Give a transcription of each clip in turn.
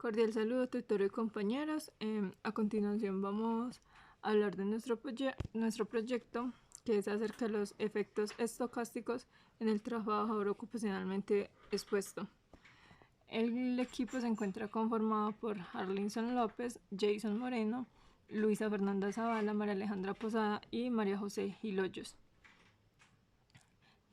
Cordial saludo, tutor y compañeros. A continuación vamos a hablar de nuestro proyecto, que es acerca de los efectos estocásticos en el trabajador ocupacionalmente expuesto. El equipo se encuentra conformado por Harlinson López, Jason Moreno, Luisa Fernanda Zavala, María Alejandra Posada y María José Giloyos.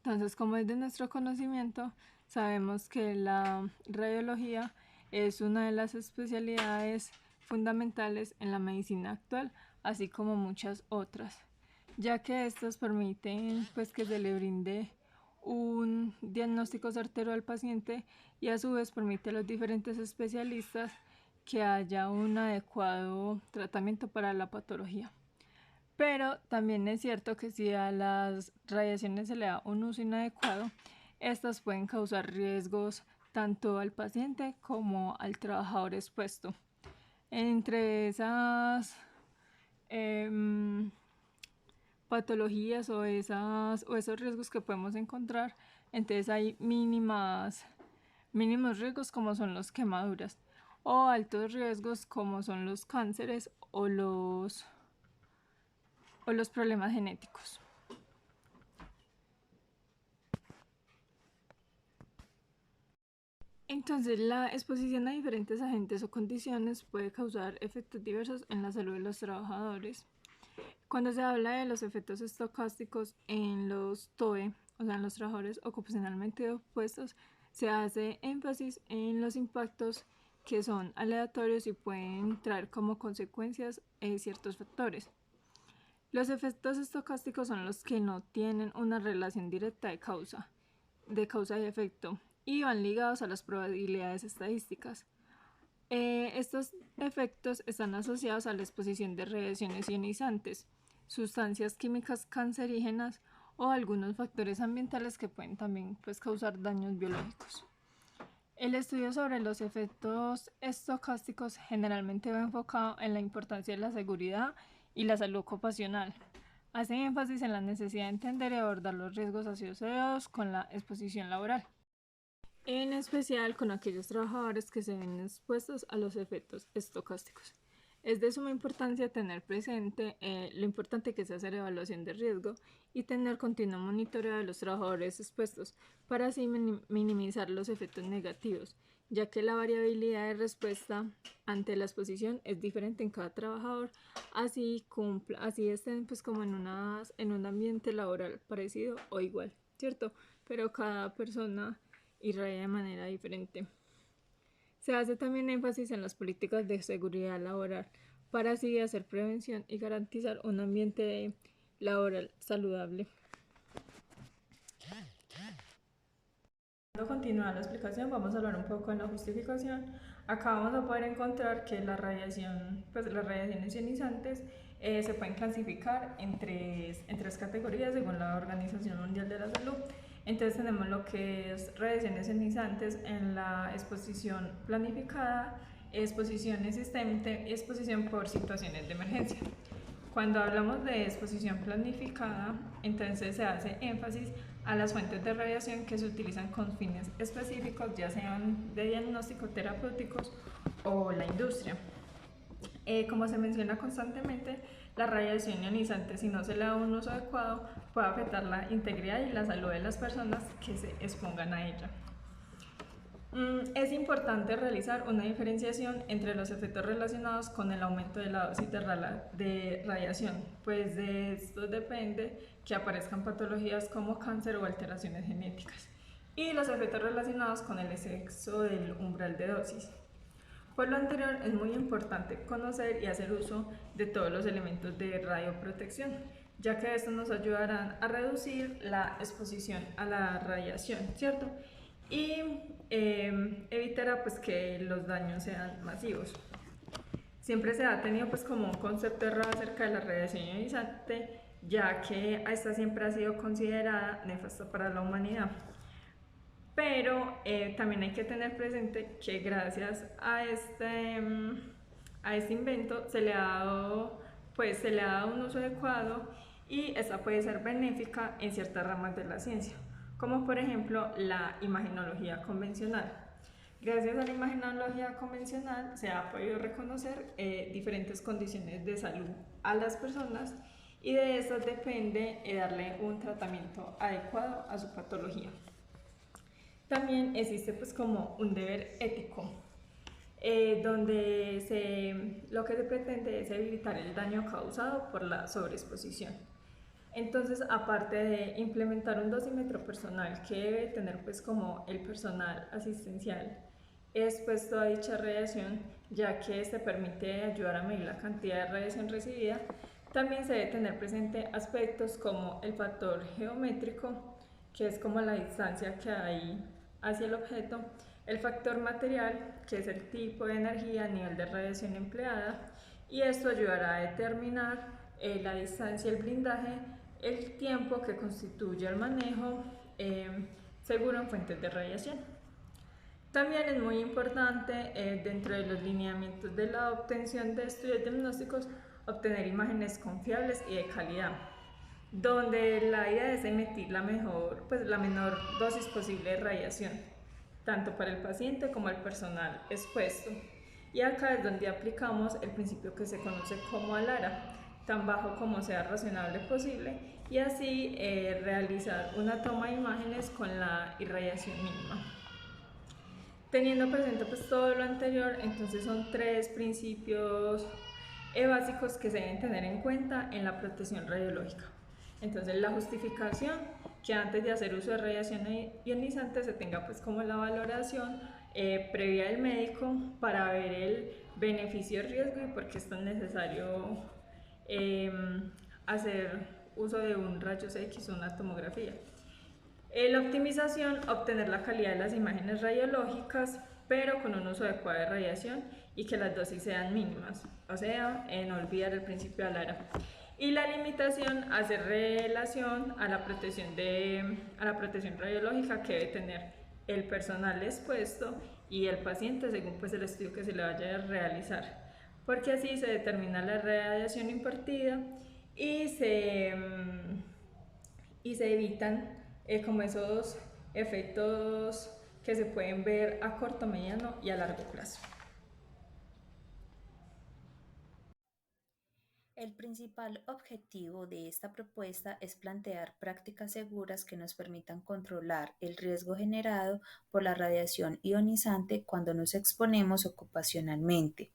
Entonces, como es de nuestro conocimiento, sabemos que la radiología es una de las especialidades fundamentales en la medicina actual, así como muchas otras, ya que estas permiten que se le brinde un diagnóstico certero al paciente y a su vez permite a los diferentes especialistas que haya un adecuado tratamiento para la patología. Pero también es cierto que si a las radiaciones se le da un uso inadecuado, estas pueden causar riesgos tanto al paciente como al trabajador expuesto. Entre esas patologías o esos riesgos que podemos encontrar, entonces hay mínimos riesgos como son las quemaduras, o altos riesgos como son los cánceres o los problemas genéticos. Entonces, la exposición a diferentes agentes o condiciones puede causar efectos diversos en la salud de los trabajadores. Cuando se habla de los efectos estocásticos en los TOE, o sea, en los trabajadores ocupacionalmente opuestos, se hace énfasis en los impactos que son aleatorios y pueden traer como consecuencias ciertos factores. Los efectos estocásticos son los que no tienen una relación directa de causa y efecto y van ligados a las probabilidades estadísticas. Estos efectos están asociados a la exposición de radiaciones ionizantes, sustancias químicas cancerígenas o algunos factores ambientales que pueden también causar daños biológicos. El estudio sobre los efectos estocásticos generalmente va enfocado en la importancia de la seguridad y la salud ocupacional. Hace énfasis en la necesidad de entender y abordar los riesgos asociados con la exposición laboral, en especial con aquellos trabajadores que se ven expuestos a los efectos estocásticos. Es de suma importancia tener presente lo importante que es hacer evaluación de riesgo y tener continuo monitoreo de los trabajadores expuestos para así minimizar los efectos negativos, ya que la variabilidad de respuesta ante la exposición es diferente en cada trabajador, así estén como en un ambiente laboral parecido o igual, ¿cierto? Pero cada persona irradia de manera diferente. Se hace también énfasis en las políticas de seguridad laboral para así hacer prevención y garantizar un ambiente laboral saludable. Para continuar la explicación, vamos a hablar un poco en la justificación. Acá vamos a poder encontrar que las radiaciones ionizantes se pueden clasificar en tres categorías según la Organización Mundial de la Salud. Entonces tenemos lo que es radiaciones ionizantes en la exposición planificada, exposición existente y exposición por situaciones de emergencia. Cuando hablamos de exposición planificada, entonces se hace énfasis a las fuentes de radiación que se utilizan con fines específicos, ya sean de diagnóstico terapéuticos o la industria. Como se menciona constantemente, la radiación ionizante, si no se le da un uso adecuado, puede afectar la integridad y la salud de las personas que se expongan a ella. Es importante realizar una diferenciación entre los efectos relacionados con el aumento de la dosis de radiación, pues de esto depende que aparezcan patologías como cáncer o alteraciones genéticas, y los efectos relacionados con el exceso del umbral de dosis. Por lo anterior, es muy importante conocer y hacer uso de todos los elementos de radioprotección, ya que estos nos ayudarán a reducir la exposición a la radiación, ¿cierto? Y evitará que los daños sean masivos. Siempre se ha tenido como un concepto errado acerca de la radiación ionizante, ya que esta siempre ha sido considerada nefasta para la humanidad. Pero también hay que tener presente que gracias a este invento se le ha dado un uso adecuado y esta puede ser benéfica en ciertas ramas de la ciencia, como por ejemplo la imagenología convencional. Gracias a la imagenología convencional se ha podido reconocer diferentes condiciones de salud a las personas y de estas depende darle un tratamiento adecuado a su patología. También existe pues como un deber ético, donde lo que se pretende es evitar el daño causado por la sobreexposición. Entonces, aparte de implementar un dosímetro personal que debe tener pues como el personal asistencial expuesto a dicha radiación, ya que este permite ayudar a medir la cantidad de radiación recibida, también se debe tener presente aspectos como el factor geométrico, que es como la distancia que hay hacia el objeto, el factor material, que es el tipo de energía, nivel de radiación empleada, y esto ayudará a determinar la distancia y el blindaje, el tiempo que constituye el manejo seguro en fuentes de radiación. También es muy importante dentro de los lineamientos de la obtención de estudios diagnósticos obtener imágenes confiables y de calidad, donde la idea es emitir la menor dosis posible de radiación, tanto para el paciente como el personal expuesto. Y acá es donde aplicamos el principio que se conoce como ALARA, tan bajo como sea razonable posible, y así realizar una toma de imágenes con la irradiación mínima. Teniendo presente pues todo lo anterior, entonces son tres principios básicos que se deben tener en cuenta en la protección radiológica. Entonces la justificación, que antes de hacer uso de radiación ionizante se tenga pues como la valoración previa del médico para ver el beneficio y riesgo y por qué es tan necesario hacer uso de un rayos X o una tomografía. La optimización, obtener la calidad de las imágenes radiológicas, pero con un uso adecuado de radiación y que las dosis sean mínimas, o sea, no olvidar el principio de Alara. Y la limitación, hacer relación a la protección radiológica que debe tener el personal expuesto y el paciente según pues, el estudio que se le vaya a realizar, porque así se determina la radiación impartida y se evitan como esos efectos que se pueden ver a corto, mediano y a largo plazo. El principal objetivo de esta propuesta es plantear prácticas seguras que nos permitan controlar el riesgo generado por la radiación ionizante cuando nos exponemos ocupacionalmente.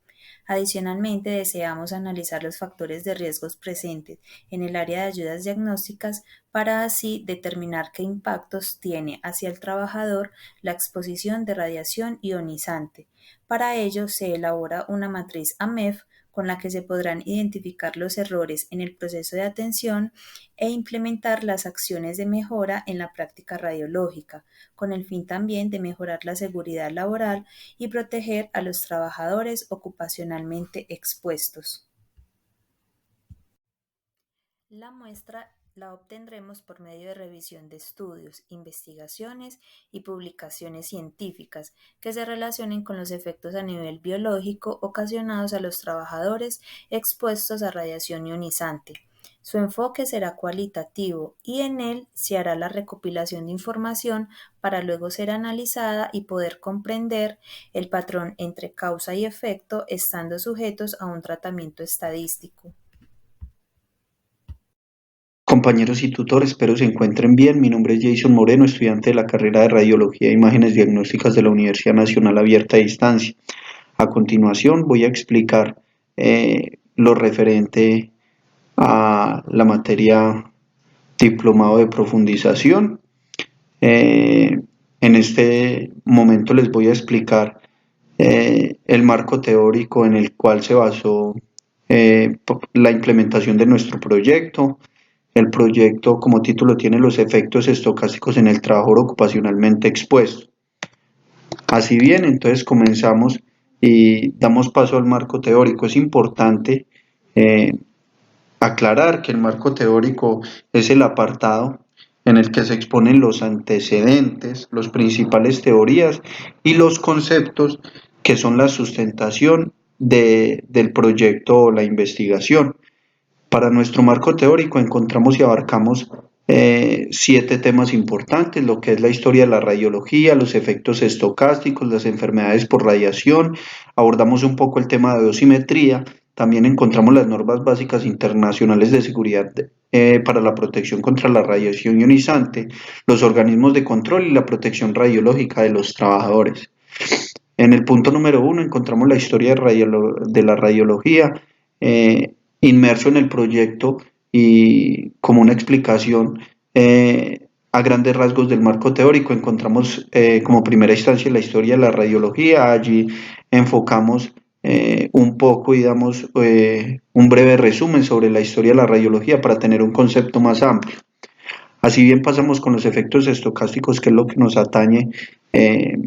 Adicionalmente, deseamos analizar los factores de riesgos presentes en el área de ayudas diagnósticas para así determinar qué impactos tiene hacia el trabajador la exposición de radiación ionizante. Para ello, se elabora una matriz AMEF con la que se podrán identificar los errores en el proceso de atención e implementar las acciones de mejora en la práctica radiológica, con el fin también de mejorar la seguridad laboral y proteger a los trabajadores ocupacionalmente expuestos. La muestra la obtendremos por medio de revisión de estudios, investigaciones y publicaciones científicas que se relacionen con los efectos a nivel biológico ocasionados a los trabajadores expuestos a radiación ionizante. Su enfoque será cualitativo y en él se hará la recopilación de información para luego ser analizada y poder comprender el patrón entre causa y efecto, estando sujetos a un tratamiento estadístico. Compañeros y tutores, espero se encuentren bien. Mi nombre es Jason Moreno, estudiante de la carrera de Radiología e Imágenes Diagnósticas de la Universidad Nacional Abierta a Distancia. A continuación voy a explicar lo referente a la materia diplomado de profundización. En este momento les voy a explicar el marco teórico en el cual se basó la implementación de nuestro proyecto. El proyecto, como título, tiene los efectos estocásticos en el trabajador ocupacionalmente expuesto. Así bien, entonces comenzamos y damos paso al marco teórico. Es importante aclarar que el marco teórico es el apartado en el que se exponen los antecedentes, las principales teorías y los conceptos que son la sustentación del proyecto o la investigación. Para nuestro marco teórico encontramos y abarcamos 7 temas importantes, lo que es la historia de la radiología, los efectos estocásticos, las enfermedades por radiación, abordamos un poco el tema de dosimetría, también encontramos las normas básicas internacionales de seguridad para la protección contra la radiación ionizante, los organismos de control y la protección radiológica de los trabajadores. En el punto número 1 encontramos la historia de la radiología, inmerso en el proyecto y como una explicación a grandes rasgos del marco teórico. Encontramos como primera instancia la historia de la radiología. Allí enfocamos un poco y damos un breve resumen sobre la historia de la radiología para tener un concepto más amplio. Así bien pasamos con los efectos estocásticos, que es lo que nos atañe eh,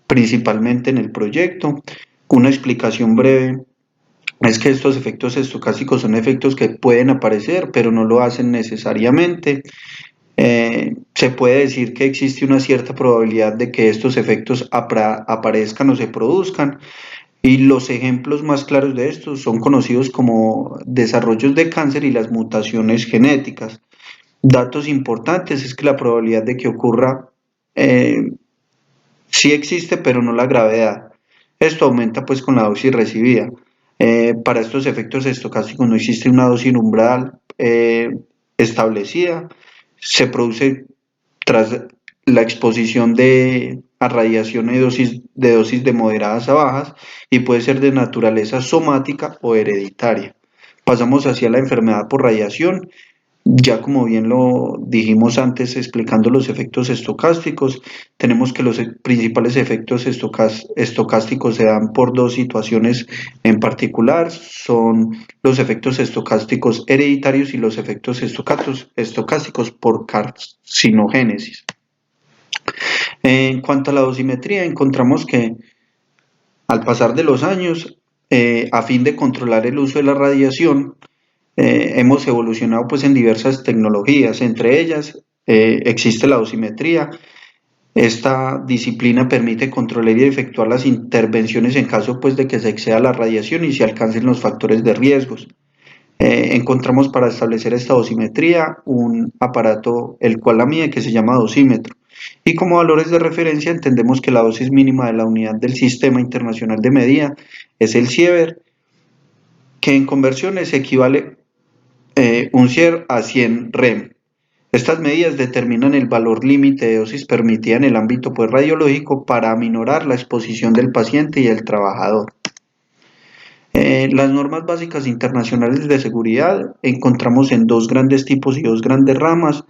principalmente en el proyecto. Una explicación breve es que estos efectos estocásticos son efectos que pueden aparecer, pero no lo hacen necesariamente. Se puede decir que existe una cierta probabilidad de que estos efectos aparezcan o se produzcan, y los ejemplos más claros de estos son conocidos como desarrollos de cáncer y las mutaciones genéticas. Datos importantes es que la probabilidad de que ocurra sí existe, pero no la gravedad. Esto aumenta pues con la dosis recibida. Para estos efectos estocásticos no existe una dosis umbral establecida. Se produce tras la exposición a radiación de dosis de moderadas a bajas, y puede ser de naturaleza somática o hereditaria. Pasamos hacia la enfermedad por radiación. Ya como bien lo dijimos antes explicando los efectos estocásticos, tenemos que los principales efectos estocásticos se dan por dos situaciones en particular: son los efectos estocásticos hereditarios y los efectos estocásticos por carcinogénesis. En cuanto a la dosimetría, encontramos que al pasar de los años, a fin de controlar el uso de la radiación, hemos evolucionado pues en diversas tecnologías. Entre ellas existe la dosimetría. Esta disciplina permite controlar y efectuar las intervenciones en caso pues de que se exceda la radiación y se alcancen los factores de riesgos. Encontramos para establecer esta dosimetría un aparato el cual la mide, que se llama dosímetro, y como valores de referencia entendemos que la dosis mínima de la unidad del Sistema Internacional de Medida es el Siever, que en conversiones equivale un SIER a 100 REM. Estas medidas determinan el valor límite de dosis permitida en el ámbito pues, radiológico para aminorar la exposición del paciente y el trabajador. Las normas básicas internacionales de seguridad encontramos en dos grandes tipos y dos grandes ramas.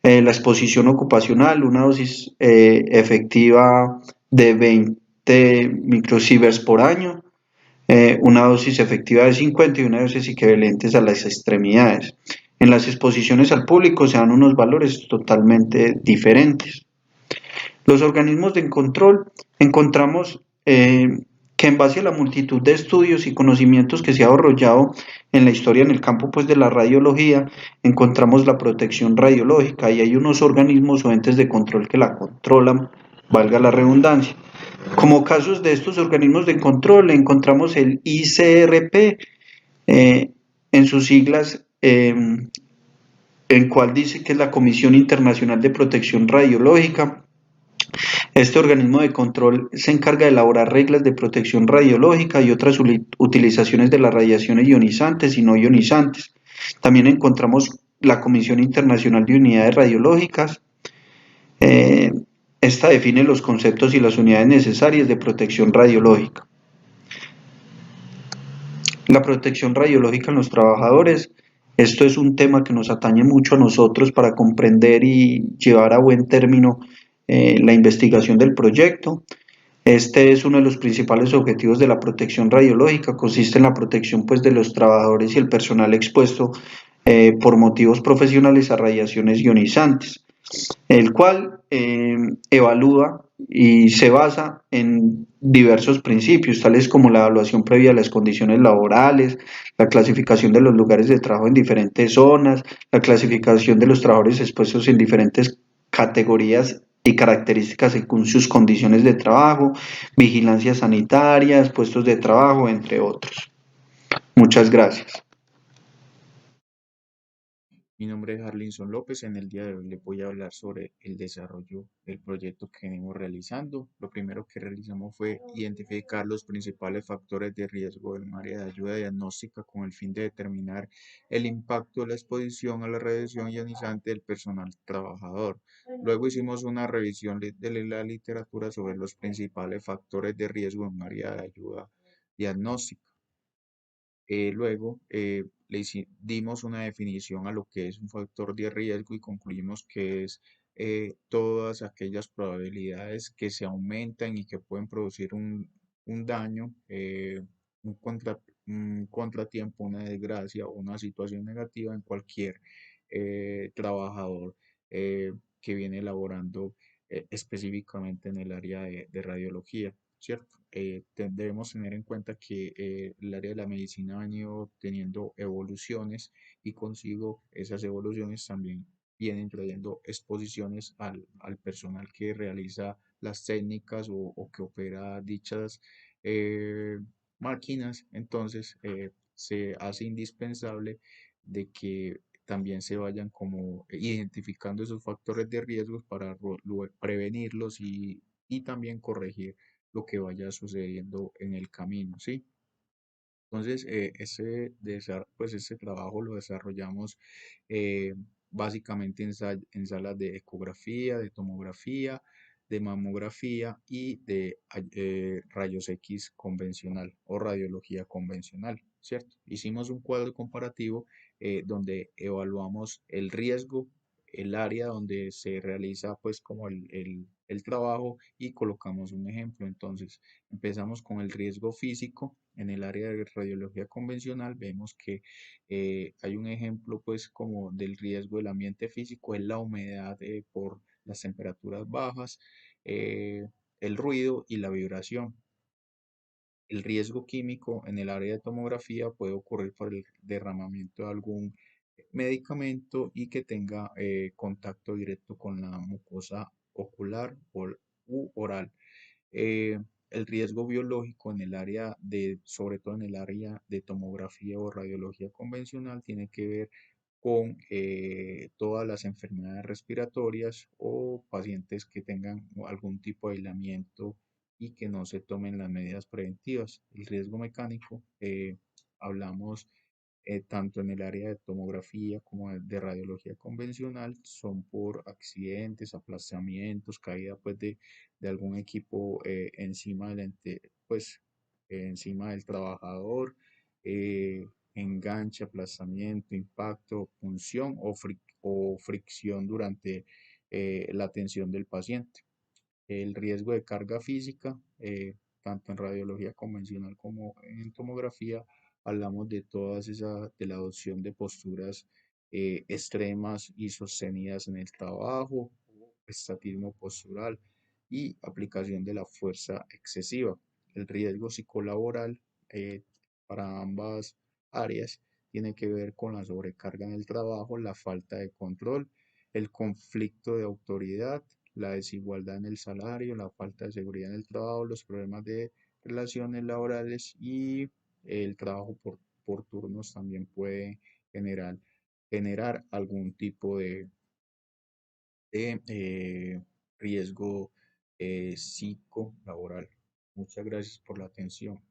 La exposición ocupacional, una dosis efectiva de 20 microsieverts por año, una dosis efectiva de 50 y una dosis equivalentes a las extremidades. En las exposiciones al público se dan unos valores totalmente diferentes. Los organismos de control encontramos que en base a la multitud de estudios y conocimientos que se ha desarrollado en la historia en el campo pues, de la radiología, encontramos la protección radiológica, y hay unos organismos o entes de control que la controlan, valga la redundancia. Como casos de estos organismos de control encontramos el ICRP, en sus siglas, en cual dice que es la Comisión Internacional de Protección Radiológica. Este organismo de control se encarga de elaborar reglas de protección radiológica y otras utilizaciones de las radiaciones ionizantes y no ionizantes. También encontramos la Comisión Internacional de Unidades Radiológicas. Esta define los conceptos y las unidades necesarias de protección radiológica. La protección radiológica en los trabajadores. Esto es un tema que nos atañe mucho a nosotros para comprender y llevar a buen término la investigación del proyecto. Este es uno de los principales objetivos de la protección radiológica. Consiste en la protección pues, de los trabajadores y el personal expuesto por motivos profesionales a radiaciones ionizantes, el cual evalúa y se basa en diversos principios, tales como la evaluación previa de las condiciones laborales, la clasificación de los lugares de trabajo en diferentes zonas, la clasificación de los trabajadores expuestos en diferentes categorías y características según sus condiciones de trabajo, vigilancias sanitarias, puestos de trabajo, entre otros. Muchas gracias. Mi nombre es Harlinson López. En el día de hoy les voy a hablar sobre el desarrollo del proyecto que venimos realizando. Lo primero que realizamos fue identificar los principales factores de riesgo en un área de ayuda diagnóstica con el fin de determinar el impacto de la exposición a la radiación ionizante del personal trabajador. Luego hicimos una revisión de la literatura sobre los principales factores de riesgo en un área de ayuda diagnóstica. Luego dimos una definición a lo que es un factor de riesgo y concluimos que es todas aquellas probabilidades que se aumentan y que pueden producir un daño, un, contra- un contratiempo, una desgracia o una situación negativa en cualquier trabajador que viene elaborando específicamente en el área de radiología. ¿Cierto? Debemos tener en cuenta que el área de la medicina ha venido teniendo evoluciones y consigo esas evoluciones también vienen trayendo exposiciones al personal que realiza las técnicas o que opera dichas eh, máquinas. Entonces, se hace indispensable de que también se vayan como identificando esos factores de riesgo para prevenirlos y también corregir lo que vaya sucediendo en el camino, ¿sí? Entonces, pues ese trabajo lo desarrollamos eh, básicamente en salas de ecografía, de tomografía, de mamografía y de rayos X convencional o radiología convencional, ¿cierto? Hicimos un cuadro comparativo donde evaluamos el riesgo, el área donde se realiza pues como el trabajo y colocamos un ejemplo. Entonces, empezamos con el riesgo físico. En el área de radiología convencional vemos que hay un ejemplo pues como del riesgo del ambiente físico, es la humedad por las temperaturas bajas, eh, el ruido y la vibración. El riesgo químico en el área de tomografía puede ocurrir por el derramamiento de algún medicamento y que tenga contacto directo con la mucosa ocular u oral. Eh, el riesgo biológico en el área sobre todo en el área de tomografía o radiología convencional, tiene que ver con todas las enfermedades respiratorias o pacientes que tengan algún tipo de aislamiento y que no se tomen las medidas preventivas. El riesgo mecánico, hablamos tanto en el área de tomografía como de radiología convencional, son por accidentes, aplastamientos, caída pues de algún equipo encima del trabajador, eh, enganche, aplastamiento, impacto, punción o fricción durante la atención del paciente. El riesgo de carga física, tanto en radiología convencional como en tomografía, hablamos de de la adopción de posturas extremas y sostenidas en el trabajo, estatismo postural y aplicación de la fuerza excesiva. El riesgo psicolaboral para ambas áreas tiene que ver con la sobrecarga en el trabajo, la falta de control, el conflicto de autoridad, la desigualdad en el salario, la falta de seguridad en el trabajo, los problemas de relaciones laborales y el trabajo por turnos también puede generar, generar algún tipo de riesgo psicolaboral. Muchas gracias por la atención.